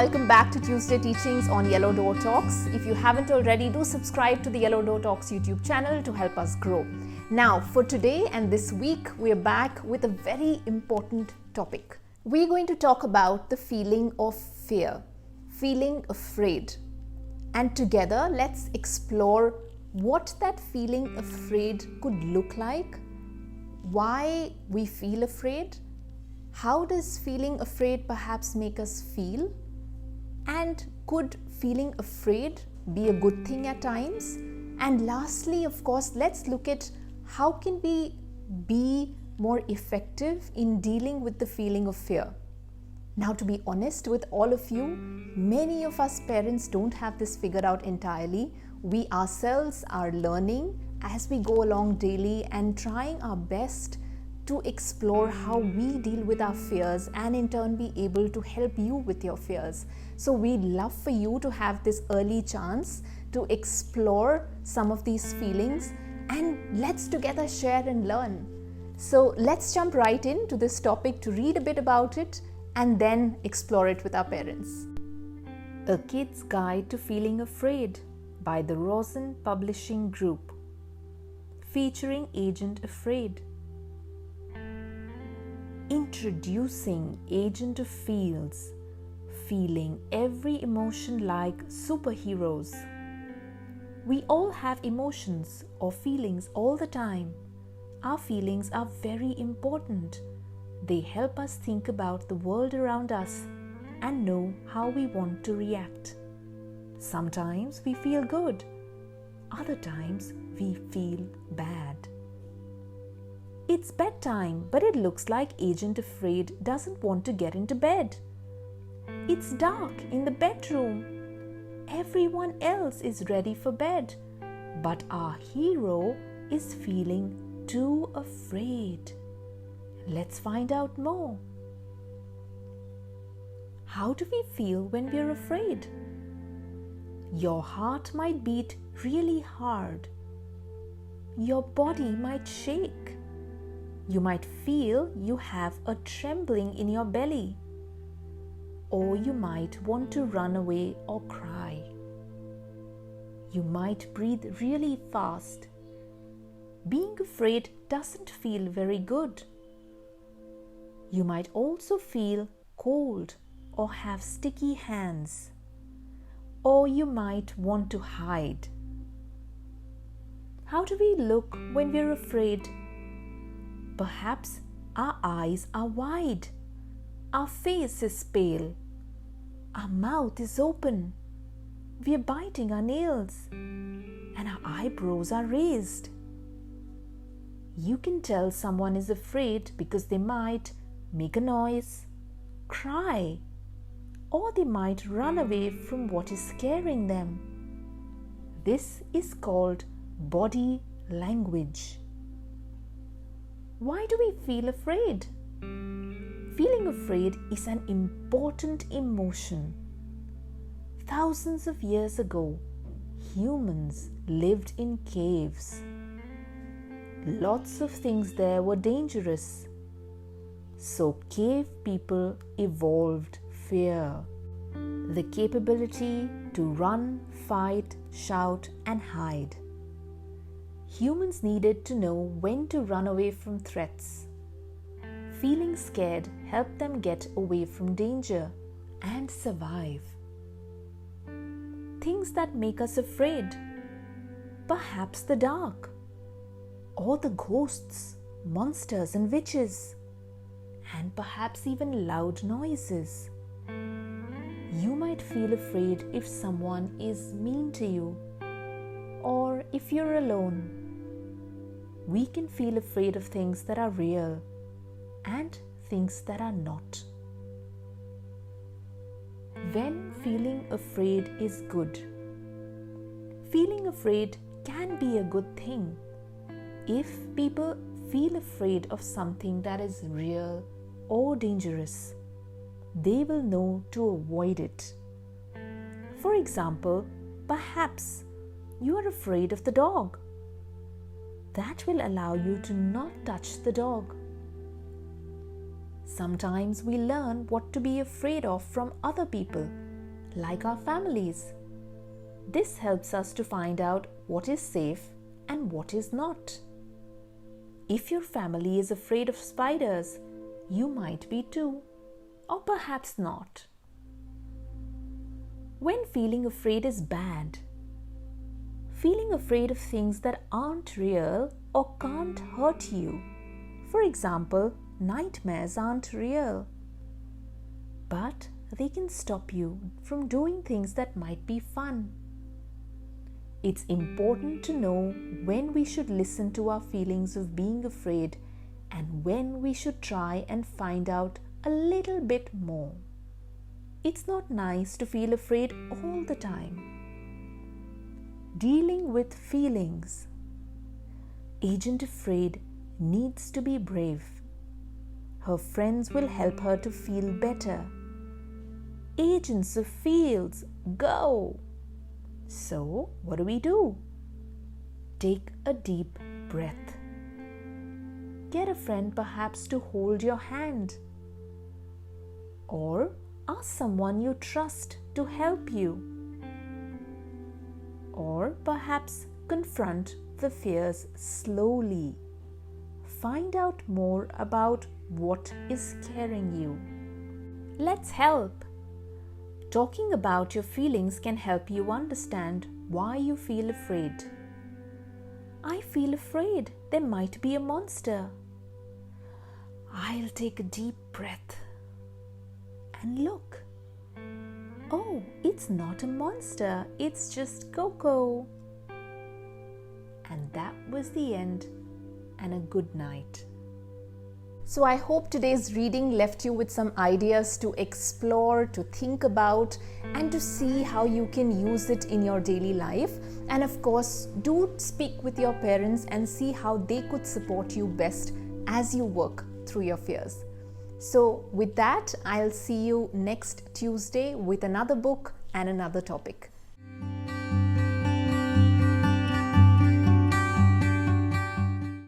welcome back to Tuesday Teachings on Yellow Door Talks. If you haven't already, do subscribe to the Yellow Door Talks YouTube channel to help us grow. Now, for today and this week, we're back with a very important topic. We're going to talk about the feeling of fear, feeling afraid. And together, let's explore what that feeling afraid could look like, why we feel afraid, how does feeling afraid perhaps make us feel, and could feeling afraid be a good thing at times? And lastly, of course, let's look at how can we be more effective in dealing with the feeling of fear. Now, to be honest with all of you, many of us parents don't have this figured out entirely. We ourselves are learning as we go along daily and trying our best to explore how we deal with our fears and in turn be able to help you with your fears. So we'd love for you to have this early chance to explore some of these feelings, and let's together share and learn. So let's jump right into this topic to read a bit about it and then explore it with our parents. A Kid's Guide to Feeling Afraid by the Rosen Publishing Group, featuring Agent Afraid. Introducing Agent of Feels, feeling every emotion like superheroes. We all have emotions or feelings all the time. Our feelings are very important. They help us think about the world around us and know how we want to react. Sometimes we feel good, other times we feel bad. It's bedtime, but it looks like Agent Afraid doesn't want to get into bed. It's dark in the bedroom. Everyone else is ready for bed, but our hero is feeling too afraid. Let's find out more. How do we feel when we're afraid? Your heart might beat really hard. Your body might shake. You might feel you have a trembling in your belly. Or you might want to run away or cry. You might breathe really fast. Being afraid doesn't feel very good. You might also feel cold or have sticky hands. Or you might want to hide. How do we look when we're afraid? Perhaps our eyes are wide, our face is pale, our mouth is open, we are biting our nails, and our eyebrows are raised. You can tell someone is afraid because they might make a noise, cry, or they might run away from what is scaring them. This is called body language. Why do we feel afraid? Feeling afraid is an important emotion. Thousands of years ago, humans lived in caves. Lots of things there were dangerous. So cave people evolved fear, the capability to run, fight, shout, and hide. Humans needed to know when to run away from threats. Feeling scared helped them get away from danger and survive. Things that make us afraid. Perhaps the dark, or the ghosts, monsters and witches, and perhaps even loud noises. You might feel afraid if someone is mean to you, or if you're alone. We can feel afraid of things that are real and things that are not. When feeling afraid is good. Feeling afraid can be a good thing. If people feel afraid of something that is real or dangerous, they will know to avoid it. For example, perhaps you are afraid of the dog. That will allow you to not touch the dog. Sometimes we learn what to be afraid of from other people like our families. This helps us to find out what is safe and what is not. If your family is afraid of spiders, you might be too, or perhaps not. When feeling afraid is bad, feeling afraid of things that aren't real or can't hurt you. For example, nightmares aren't real, but they can stop you from doing things that might be fun. It's important to know when we should listen to our feelings of being afraid and when we should try and find out a little bit more. It's not nice to feel afraid all the time. Dealing with feelings. Agent Afraid needs to be brave. Her friends will help her to feel better. Agents of Feels, go! So, what do? Take a deep breath. Get a friend perhaps to hold your hand. Or ask someone you trust to help you. Or perhaps confront the fears slowly. Find out more about what is scaring you. Let's help. Talking about your feelings can help you understand why you feel afraid. I feel afraid there might be a monster. I'll take a deep breath and look. Oh, it's not a monster, it's just Coco. And that was the end, and a good night. So I hope today's reading left you with some ideas to explore, to think about, and to see how you can use it in your daily life. And of course, do speak with your parents and see how they could support you best as you work through your fears. So with that, I'll see you next Tuesday with another book and another topic.